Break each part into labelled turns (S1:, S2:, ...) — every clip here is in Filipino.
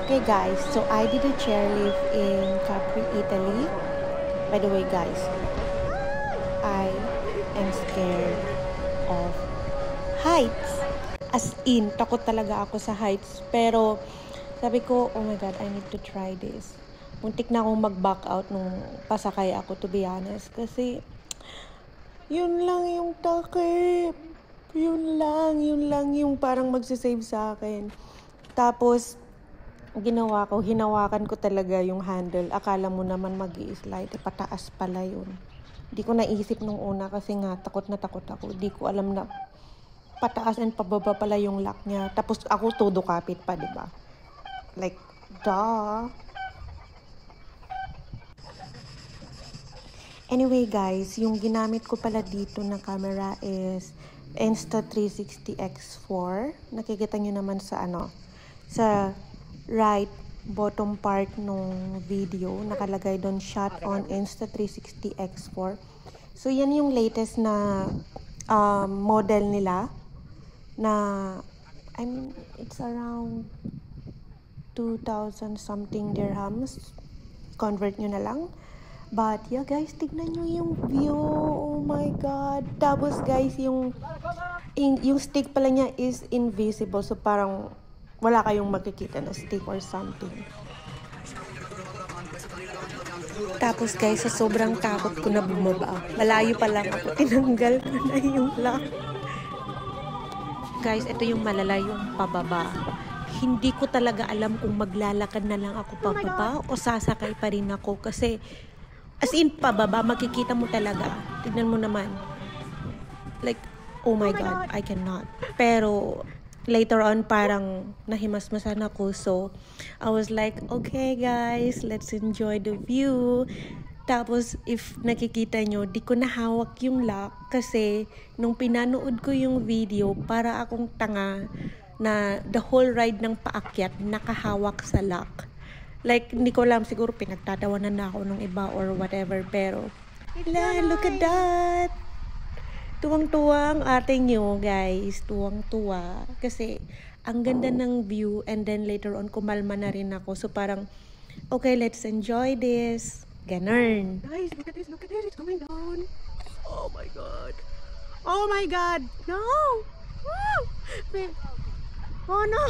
S1: Okay guys, so I did a chairlift in Capri, Italy. By the way guys, I am scared of heights. As in, takot talaga ako sa heights. Pero sabi ko, oh my God, I need to try this. Muntik na akong mag-back out nung pasakay ako, to be honest. Kasi yun lang yung takip. Yun lang yung parang magsisave sa akin. Tapos, hinawakan ko talaga yung handle. Akala mo naman mag-i-slide, pataas pala yun. Hindi ko naisip nung una kasi nga takot na takot ako. Hindi ko alam na pataas and pababa pala yung lock niya. Tapos ako todo kapit pa, diba? Like, duh. Anyway guys, yung ginamit ko pala dito na camera is Insta360 X4. Nakikita nyo naman sa sa right bottom part ng video. Nakalagay doon shot on Insta360 X4. So yan yung latest na model nila na I mean it's around 2,000 something dirhams. Convert nyo na lang. But yeah guys, tignan nyo yung view. Oh my God. Tapos guys, yung stick pala niya is invisible. So parang wala kayong makikita na stick or something. Tapos guys, sa sobrang takot ko na bumaba, malayo pa lang ako, tinanggal ko na yung lock. Guys, ito yung malala yung pababa. Hindi ko talaga alam kung maglalakad na lang ako pababa o sasakay pa rin ako kasi as in pababa, makikita mo talaga. Tignan mo naman. Like, oh my God, I cannot. Pero later on, parang nahimasmasan ako. So, I was like, okay guys, let's enjoy the view. Tapos, if nakikita nyo, di ko nahawak yung lock kasi nung pinanood ko yung video, para akong tanga na the whole ride ng paakyat nakahawak sa lock. Like, hindi ko alam, siguro pinagtatawanan na ako ng iba or whatever, pero look at that! Tuwang-tuwang ating nyo, guys. Tuwang-tuwa. Kasi, ang ganda ng view and then later on, kumalma na rin ako. So, parang, okay, let's enjoy this. Ganun. Guys, look at this. It's going down. Oh my God. Oh my God. No! Woo! Oh no!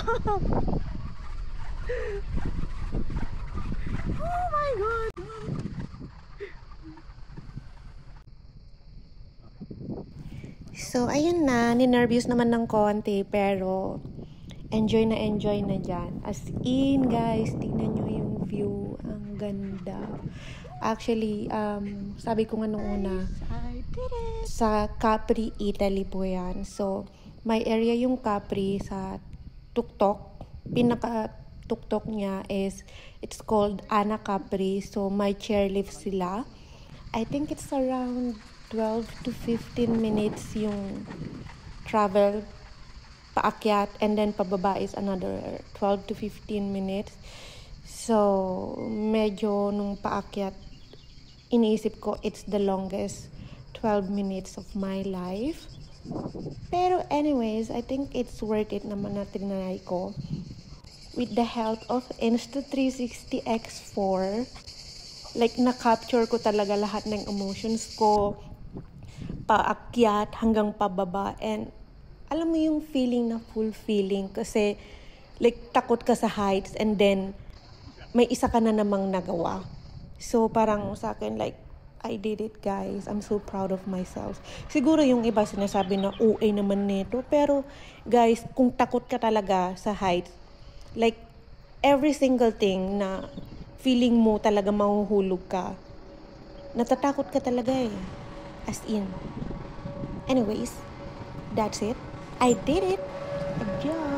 S1: Oh my God! So, ayun na. Ninervous naman ng konti. Pero, enjoy na dyan. As in, guys, tingnan nyo yung view. Ang ganda. Actually, sabi ko nga nung una, sa Capri, Italy po yan. So, may area yung Capri sa Tuktok. Pinaka-tuktok niya is, it's called Ana Capri. So, may chairlift sila. I think it's around 12 to 15 minutes yung travel paakyat and then pababa is another 12 to 15 minutes. So, medyo nung paakyat, iniisip ko it's the longest 12 minutes of my life. Pero anyways, I think it's worth it naman na tinry ko. With the help of Insta360 X4, like na-capture ko talaga lahat ng emotions ko, paakyat hanggang pababa, and alam mo yung feeling na fulfilling kasi like takot ka sa heights and then may isa ka na namang nagawa. So parang sa akin like I did it guys. I'm so proud of myself. Siguro yung iba sinasabi na OA naman nito, pero guys, kung takot ka talaga sa heights, like every single thing na feeling mo talaga mahuhulog ka, natatakot ka talaga eh. As in. Anyways, that's it. I did it. Enjoy.